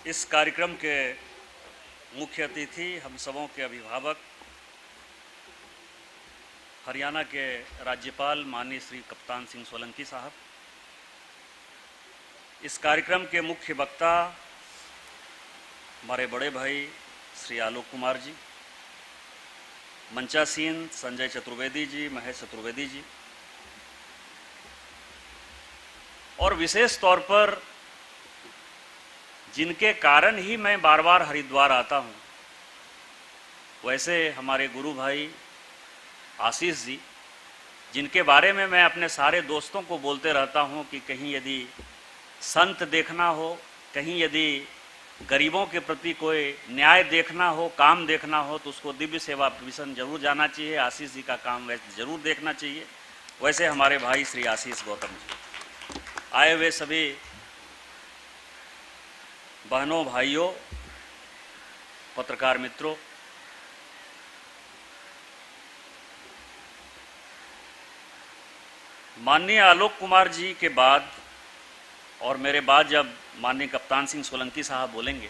इस कार्यक्रम के मुख्य अतिथि हम सबों के अभिभावक हरियाणा के राज्यपाल माननीय श्री कप्तान सिंह सोलंकी साहब, इस कार्यक्रम के मुख्य वक्ता हमारे बड़े भाई श्री आलोक कुमार जी, मंचासीन संजय चतुर्वेदी जी, महेश चतुर्वेदी जी, और विशेष तौर पर जिनके कारण ही मैं बार बार हरिद्वार आता हूं, वैसे हमारे गुरु भाई आशीष जी, जिनके बारे में मैं अपने सारे दोस्तों को बोलते रहता हूं कि कहीं यदि संत देखना हो, कहीं यदि गरीबों के प्रति कोई न्याय देखना हो, काम देखना हो, तो उसको दिव्य सेवा मिशन जरूर जाना चाहिए। आशीष जी का काम वैसे जरूर देखना चाहिए। वैसे हमारे भाई श्री आशीष गौतम जी, आए हुए सभी बहनों, भाइयों, पत्रकार मित्रों, माननीय आलोक कुमार जी के बाद और मेरे बाद जब माननीय कप्तान सिंह सोलंकी साहब बोलेंगे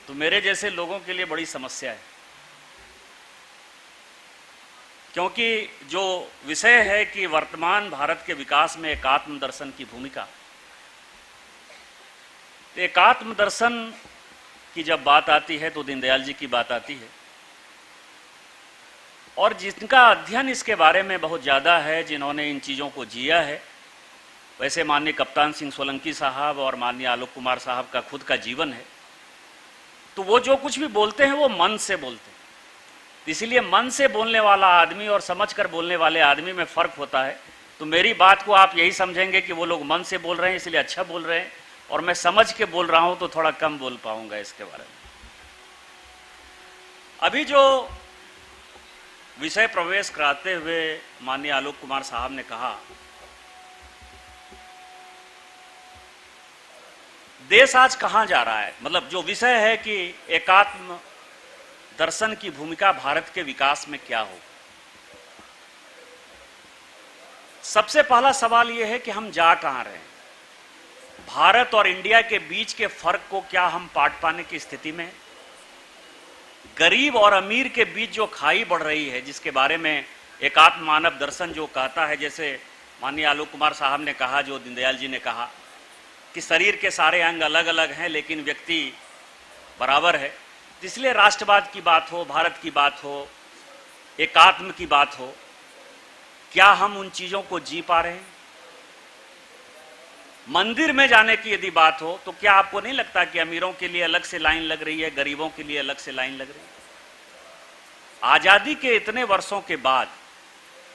तो मेरे जैसे लोगों के लिए बड़ी समस्या है, क्योंकि जो विषय है कि वर्तमान भारत के विकास में एकात्म दर्शन की भूमिका, एकात्म दर्शन की जब बात आती है तो दीनदयाल जी की बात आती है, और जिनका अध्ययन इसके बारे में बहुत ज़्यादा है, जिन्होंने इन चीज़ों को जिया है, वैसे माननीय कप्तान सिंह सोलंकी साहब और माननीय आलोक कुमार साहब का खुद का जीवन है, तो वो जो कुछ भी बोलते हैं वो मन से बोलते हैं। इसीलिए मन से बोलने वाला आदमी और समझकर बोलने वाले आदमी में फ़र्क होता है। तो मेरी बात को आप यही समझेंगे कि वो लोग मन से बोल रहे हैं इसलिए अच्छा बोल रहे हैं, और मैं समझ के बोल रहा हूं तो थोड़ा कम बोल पाऊंगा इसके बारे में। अभी जो विषय प्रवेश कराते हुए माननीय आलोक कुमार साहब ने कहा, देश आज कहां जा रहा है, मतलब जो विषय है कि एकात्म दर्शन की भूमिका भारत के विकास में क्या हो। सबसे पहला सवाल यह है कि हम जा कहां रहे हैं। भारत और इंडिया के बीच के फर्क को क्या हम पाट पाने की स्थिति में? गरीब और अमीर के बीच जो खाई बढ़ रही है, जिसके बारे में एकात्म मानव दर्शन जो कहता है, जैसे माननीय आलोक कुमार साहब ने कहा, जो दीनदयाल जी ने कहा कि शरीर के सारे अंग अलग अलग हैं लेकिन व्यक्ति बराबर है। इसलिए राष्ट्रवाद की बात हो, भारत की बात हो, एकात्म की बात हो, क्या हम उन चीजों को जी पा रहे हैं? मंदिर में जाने की यदि बात हो तो क्या आपको नहीं लगता कि अमीरों के लिए अलग से लाइन लग रही है, गरीबों के लिए अलग से लाइन लग रही है? आजादी के इतने वर्षों के बाद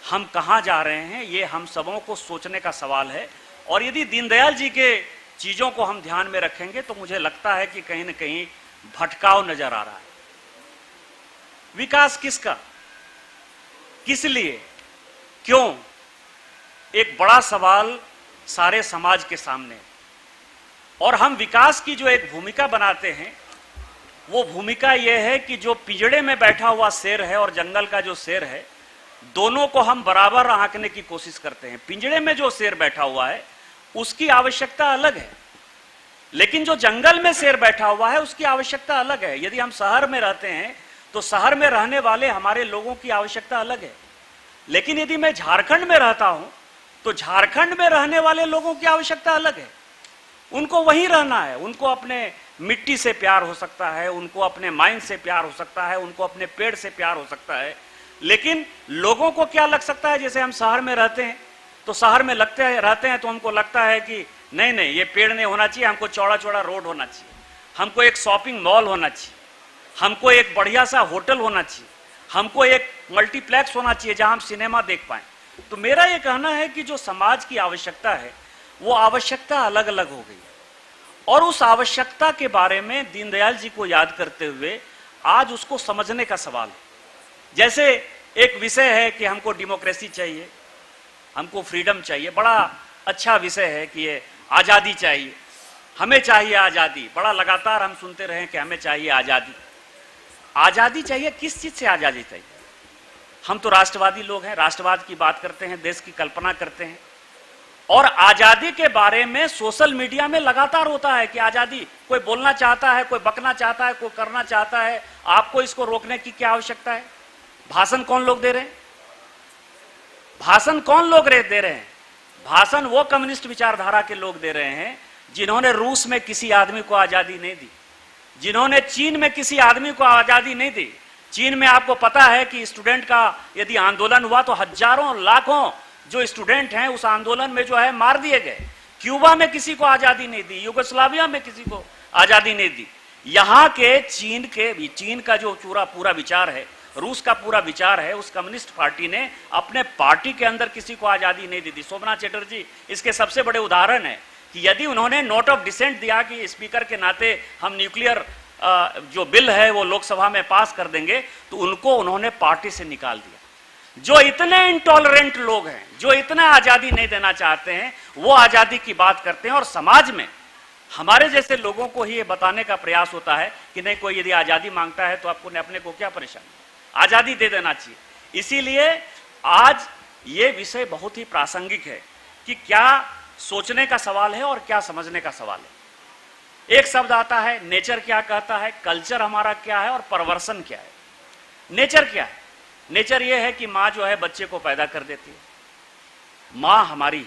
हम कहां जा रहे हैं, ये हम सबों को सोचने का सवाल है। और यदि दीनदयाल जी के चीजों को हम ध्यान में रखेंगे तो मुझे लगता है कि कहीं ना कहीं भटकाव नजर आ रहा है। विकास किसका, किस लिए, क्यों? एक बड़ा सवाल सारे समाज के सामने। और हम विकास की जो एक भूमिका बनाते हैं, वो भूमिका यह है कि जो पिंजड़े में बैठा हुआ शेर है और जंगल का जो शेर है, दोनों को हम बराबर आंकने की कोशिश करते हैं। पिंजड़े में जो शेर बैठा हुआ है उसकी आवश्यकता अलग है, लेकिन जो जंगल में शेर बैठा हुआ है उसकी आवश्यकता अलग है। यदि हम शहर में रहते हैं तो शहर में रहने वाले हमारे लोगों की आवश्यकता अलग है, लेकिन यदि मैं झारखंड में रहता हूं तो झारखंड में रहने वाले लोगों की आवश्यकता अलग है। उनको वहीं रहना है, उनको अपने मिट्टी से प्यार हो सकता है, उनको अपने माइन से प्यार हो सकता है, उनको अपने पेड़ से प्यार हो सकता है। लेकिन लोगों को क्या लग सकता है, जैसे हम शहर में रहते हैं तो शहर में रहते हैं तो हमको लगता है कि नहीं नहीं, ये पेड़ नहीं होना चाहिए, हमको चौड़ा चौड़ा रोड होना चाहिए, हमको एक शॉपिंग मॉल होना चाहिए, हमको एक बढ़िया सा होटल होना चाहिए, हमको एक मल्टीप्लेक्स होना चाहिए जहां हम सिनेमा देख पाएं। तो मेरा ये कहना है कि जो समाज की आवश्यकता है वो आवश्यकता अलग अलग हो गई है, और उस आवश्यकता के बारे में दीनदयाल जी को याद करते हुए आज उसको समझने का सवाल है। जैसे एक विषय है कि हमको डेमोक्रेसी चाहिए, हमको फ्रीडम चाहिए, बड़ा अच्छा विषय है कि ये आज़ादी चाहिए, हमें चाहिए आज़ादी। बड़ा लगातार हम सुनते रहे कि हमें चाहिए आज़ादी। आज़ादी चाहिए, किस चीज़ से आज़ादी चाहिए? हम तो राष्ट्रवादी लोग हैं, राष्ट्रवाद की बात करते हैं, देश की कल्पना करते हैं, और आजादी के बारे में सोशल मीडिया में लगातार होता है कि आजादी, कोई बोलना चाहता है, कोई बकना चाहता है, कोई करना चाहता है, आपको इसको रोकने की क्या आवश्यकता है? भाषण कौन लोग दे रहे हैं? भाषण कौन लोग दे रहे हैं? भाषण वो कम्युनिस्ट विचारधारा के लोग दे रहे हैं जिन्होंने रूस में किसी आदमी को आजादी नहीं दी, जिन्होंने चीन में किसी आदमी को आजादी नहीं दी। चीन में आपको पता है कि स्टूडेंट का यदि आंदोलन हुआ तो हजारों लाखों जो स्टूडेंट हैं उस आंदोलन में जो है मार दिए गए। क्यूबा में किसी को आजादी नहीं दी, युगोस्लाविया में किसी को आजादी नहीं दी। यहां के चीन का जो पूरा विचार है, रूस का पूरा विचार है, उस कम्युनिस्ट पार्टी ने अपने पार्टी के अंदर किसी को आजादी नहीं दी थी। सोमनाथ चटर्जी इसके सबसे बड़े उदाहरण है कि यदि उन्होंने नोट ऑफ डिसेंट दिया कि स्पीकर के नाते हम न्यूक्लियर जो बिल है वो लोकसभा में पास कर देंगे, तो उनको उन्होंने पार्टी से निकाल दिया। जो इतने इंटॉलरेंट लोग हैं, जो इतना आजादी नहीं देना चाहते हैं, वो आजादी की बात करते हैं। और समाज में हमारे जैसे लोगों को ही ये बताने का प्रयास होता है कि नहीं, कोई यदि आजादी मांगता है तो आपको अपने को क्या परेशानी, आजादी दे देना चाहिए। इसीलिए आज ये विषय बहुत ही प्रासंगिक है कि क्या सोचने का सवाल है और क्या समझने का सवाल है। एक शब्द आता है नेचर, क्या कहता है, कल्चर हमारा क्या है और परवर्सन क्या है। नेचर क्या है? नेचर ये है कि माँ जो है बच्चे को पैदा कर देती है, माँ हमारी है।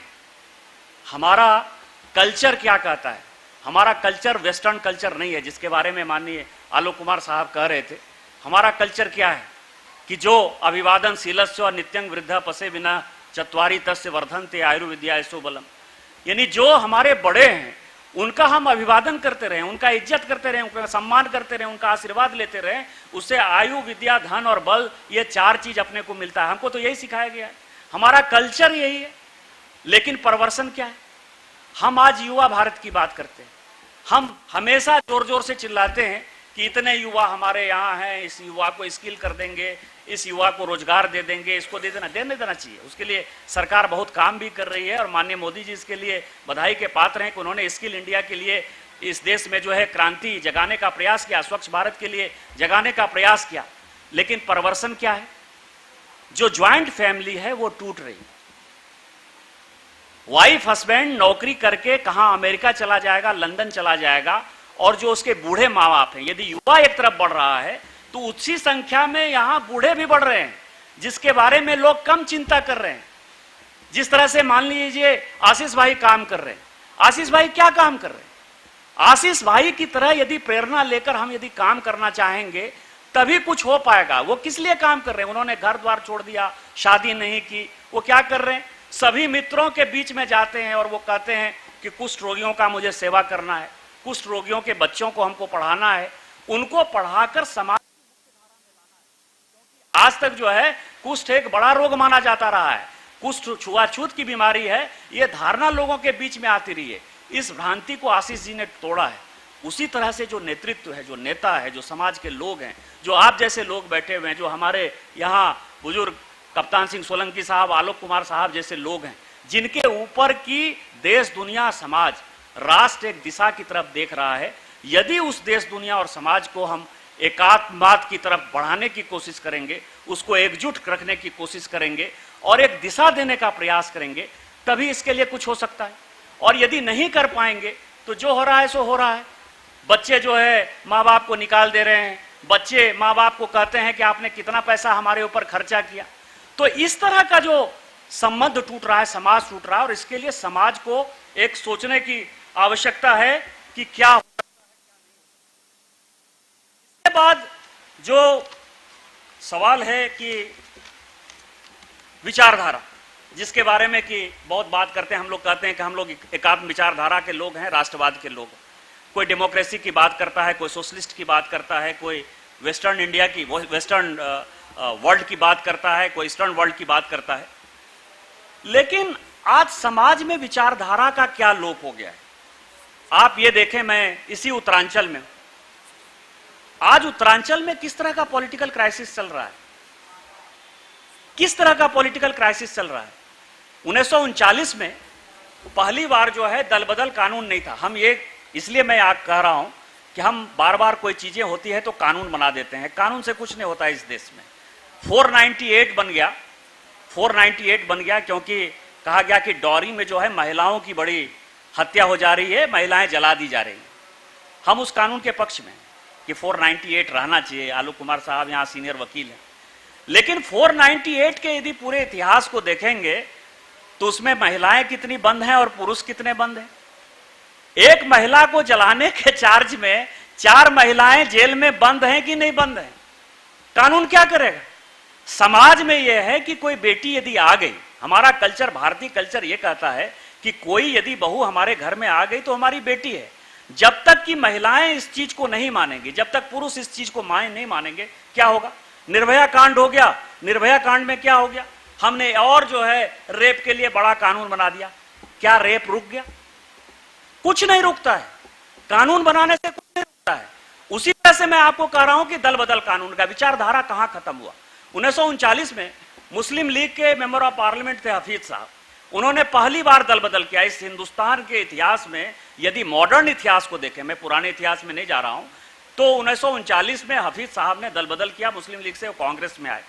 हमारा कल्चर क्या कहता है? हमारा कल्चर वेस्टर्न कल्चर नहीं है, जिसके बारे में माननीय आलोक कुमार साहब कह रहे थे। हमारा कल्चर क्या है कि जो अभिवादन शीलस्य नित्यं वृद्धा पसे बिना चत्वारी तस्य वर्धन्ते आयुर्विद्या सो बलम, यानी जो हमारे बड़े हैं उनका हम अभिवादन करते रहे, उनका इज्जत करते रहे, उनका सम्मान करते रहे, उनका आशीर्वाद लेते रहे, उससे आयु, विद्या, धन और बल, ये चार चीज अपने को मिलता है। हमको तो यही सिखाया गया है, हमारा कल्चर यही है। लेकिन परवर्सन क्या है? हम आज युवा भारत की बात करते हैं, हम हमेशा जोर जोर से चिल्लाते हैं कि इतने युवा हमारे यहाँ हैं, इस युवा को स्किल कर देंगे, इस युवा को रोजगार दे देंगे, इसको दे देना चाहिए। उसके लिए सरकार बहुत काम भी कर रही है और माननीय मोदी जी इसके लिए बधाई के पात्र हैं कि उन्होंने स्किल इंडिया के लिए इस देश में जो है क्रांति जगाने का प्रयास किया, स्वच्छ भारत के लिए जगाने का प्रयास किया। लेकिन परवर्सन क्या है? जो ज्वाइंट फैमिली है वो टूट रही है। वाइफ हस्बैंड नौकरी करके कहां अमेरिका चला जाएगा, लंदन चला जाएगा, और जो उसके बूढ़े माँ बाप हैं, यदि युवा एक तरफ बढ़ रहा है तो उसी संख्या में यहां बूढ़े भी बढ़ रहे हैं, जिसके बारे में लोग कम चिंता कर रहे हैं। जिस तरह से मान लीजिए आशीष भाई काम कर रहे हैं, आशीष भाई क्या काम कर रहे हैं? आशीष भाई की तरह यदि प्रेरणा लेकर हम यदि काम करना चाहेंगे तभी कुछ हो पाएगा। वो किस लिए काम कर रहे हैं? उन्होंने घर द्वार छोड़ दिया, शादी नहीं की, वो क्या कर रहे हैं? सभी मित्रों के बीच में जाते हैं और वो कहते हैं कि कुष्ठ रोगियों का मुझे सेवा करना है, कुष्ठ रोगियों के बच्चों को हमको पढ़ाना है, उनको पढ़ाकर समाज आज तक जो है कुष्ठ एक बड़ा रोग माना जाता रहा है, कुष्ठ छुआछूत की बीमारी है, ये धारणा लोगों के बीच में आती रही है। इस भ्रांति को आशीष जी ने तोड़ा है। उसी तरह से जो नेतृत्व है, जो नेता है, जो समाज के लोग हैं, जो आप जैसे लोग बैठे हुए हैं, जो हमारे यहाँ बुजुर्ग कप्तान सिंह सोलंकी साहब, आलोक कुमार साहब जैसे लोग हैं, जिनके ऊपर की देश, दुनिया, समाज, राष्ट्र एक दिशा की तरफ देख रहा है। यदि उस देश, दुनिया और समाज को हम एकात्मवाद की तरफ बढ़ाने की कोशिश करेंगे, उसको एकजुट रखने की कोशिश करेंगे और एक दिशा देने का प्रयास करेंगे, तभी इसके लिए कुछ हो सकता है। और यदि नहीं कर पाएंगे तो जो हो रहा है सो हो रहा है। बच्चे जो है माँ बाप को निकाल दे रहे हैं, बच्चे माँ बाप को कहते हैं कि आपने कितना पैसा हमारे ऊपर खर्चा किया। तो इस तरह का जो संबंध टूट रहा है, समाज टूट रहा है, और इसके लिए समाज को एक सोचने की आवश्यकता है कि क्या हो सकता है, क्या नहीं। इसके बाद जो सवाल है कि विचारधारा, जिसके बारे में कि बहुत बात करते हैं, हम लोग कहते हैं कि हम लोग एकात्म विचारधारा के लोग हैं, राष्ट्रवाद के लोग हैं। कोई डेमोक्रेसी की बात करता है, कोई सोशलिस्ट की बात करता है, कोई वेस्टर्न इंडिया की, वेस्टर्न वर्ल्ड की बात करता है, कोई ईस्टर्न वर्ल्ड की बात करता है। लेकिन आज समाज में विचारधारा का क्या लोप हो गया है? आप ये देखें, मैं इसी उत्तरांचल में, आज उत्तरांचल में किस तरह का पॉलिटिकल क्राइसिस चल रहा है, किस तरह का पॉलिटिकल क्राइसिस चल रहा है। 1939 में पहली बार जो है दल बदल कानून नहीं था। हम ये इसलिए मैं कह रहा हूं कि हम बार बार कोई चीजें होती है तो कानून बना देते हैं, कानून से कुछ नहीं होता इस देश में। 498 बन गया, 498 बन गया क्योंकि कहा गया कि डॉरी में जो है महिलाओं की बड़ी हत्या हो जा रही है, महिलाएं जला दी जा रही हैं। हम उस कानून के पक्ष में कि 498 रहना चाहिए। आलोक कुमार साहब यहां सीनियर वकील हैं, लेकिन 498 के यदि पूरे इतिहास को देखेंगे तो उसमें महिलाएं कितनी बंद हैं और पुरुष कितने बंद हैं। एक महिला को जलाने के चार्ज में 4 महिलाएं जेल में बंद हैं कि नहीं बंद हैं। कानून क्या करेगा? समाज में यह है कि कोई बेटी यदि आ गई, हमारा कल्चर, भारतीय कल्चर यह कहता है कि कोई यदि बहू हमारे घर में आ गई तो हमारी बेटी है। जब तक कि महिलाएं इस चीज को नहीं मानेंगी, जब तक पुरुष इस चीज को नहीं मानेंगे, क्या होगा? निर्भया कांड हो गया। निर्भया कांड में क्या हो गया? हमने और जो है रेप के लिए बड़ा कानून बना दिया। क्या रेप रुक गया? कुछ नहीं रुकता है। कानून बनाने से कुछ नहीं रुकता है। उसी तरह से मैं आपको कह रहा हूं कि दल बदल कानून का विचारधारा कहां खत्म हुआ। 1939 में मुस्लिम लीग के मेंबर ऑफ पार्लियामेंट थे हफीज साहब। उन्होंने पहली बार दल बदल किया। इस हिंदुस्तान के इतिहास में यदि मॉडर्न इतिहास को देखें, मैं पुराने इतिहास में नहीं जा रहा हूं, तो 1939 में हफीज साहब ने दल बदल किया। मुस्लिम लीग से वो कांग्रेस में आए।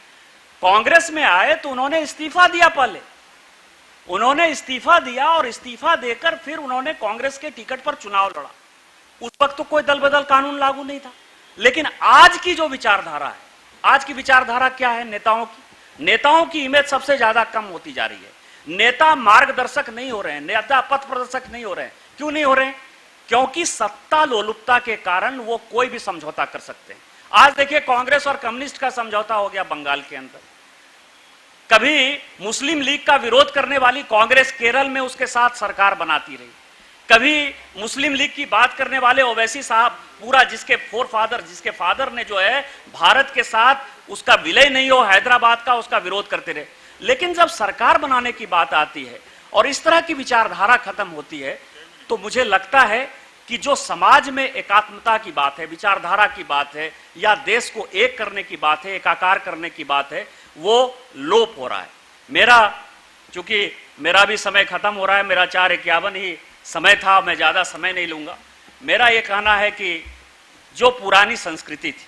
कांग्रेस में आए तो उन्होंने इस्तीफा दिया। पहले उन्होंने इस्तीफा दिया और इस्तीफा देकर फिर उन्होंने कांग्रेस के टिकट पर चुनाव लड़ा। उस वक्त तो कोई दल बदल कानून लागू नहीं था। लेकिन आज की जो विचारधारा है, आज की विचारधारा क्या है? नेताओं की इमेज सबसे ज्यादा कम होती जा रही है। नेता मार्गदर्शक नहीं हो रहे हैं, नेता पथ प्रदर्शक नहीं हो रहे हैं। क्यों नहीं हो रहे हैं? क्योंकि सत्ता लोलुपता के कारण वो कोई भी समझौता कर सकते हैं। आज देखिए, कांग्रेस और कम्युनिस्ट का समझौता हो गया बंगाल के अंदर। कभी मुस्लिम लीग का विरोध करने वाली कांग्रेस केरल में उसके साथ सरकार बनाती रही। कभी मुस्लिम लीग की बात करने वाले ओवैसी साहब, पूरा जिसके फादर ने जो है भारत के साथ उसका विलय नहीं हो, हैदराबाद का, उसका विरोध करते रहे। लेकिन जब सरकार बनाने की बात आती है और इस तरह की विचारधारा खत्म होती है, तो मुझे लगता है कि जो समाज में एकात्मता की बात है, विचारधारा की बात है, या देश को एक करने की बात है, एकाकार करने की बात है, वो लोप हो रहा है। चूंकि मेरा भी समय खत्म हो रहा है, मेरा 4:51 ही समय था, मैं ज्यादा समय नहीं लूंगा। मेरा यह कहना है कि जो पुरानी संस्कृति थी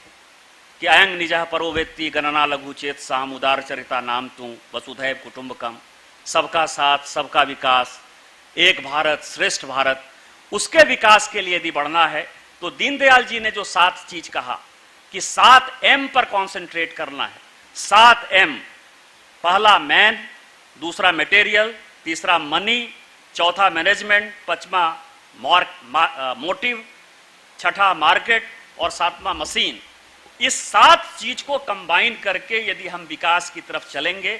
कि अयंग निजः परो वेत्ति गणना लघु चेत साम उदार चरिता नाम तू वसुधैव कुटुंबकम, सबका साथ सबका विकास, एक भारत श्रेष्ठ भारत, उसके विकास के लिए यदि बढ़ना है तो दीनदयाल जी ने जो 7 चीज कहा कि 7 M पर कॉन्सेंट्रेट करना है। 7 M, पहला मैन, दूसरा मटेरियल, तीसरा मनी, चौथा मैनेजमेंट, पांचवा मोटिव, छठा मार्केट और 7वां मशीन। इस 7 चीज को कंबाइन करके यदि हम विकास की तरफ चलेंगे,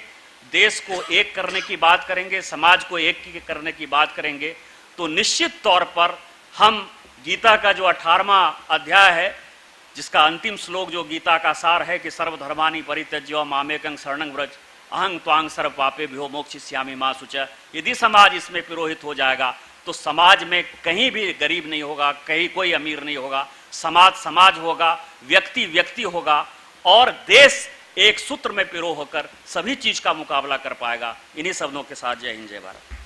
देश को एक करने की बात करेंगे, समाज को एक करने की बात करेंगे, तो निश्चित तौर पर हम गीता का जो 18वां अध्याय है, जिसका अंतिम श्लोक जो गीता का सार है कि सर्वधर्मानि परित्यज्य मामेकं शरणं व्रज अहं त्वां सर्व पापेभ्यो मोक्षयिष्यामि मा शुचः, यदि समाज इसमें पुरोहित हो जाएगा तो समाज में कहीं भी गरीब नहीं होगा, कहीं कोई अमीर नहीं होगा, समाज होगा, व्यक्ति होगा, और देश एक सूत्र में पिरो होकर सभी चीज का मुकाबला कर पाएगा। इन्हीं शब्दों के साथ जय हिंद, जय भारत।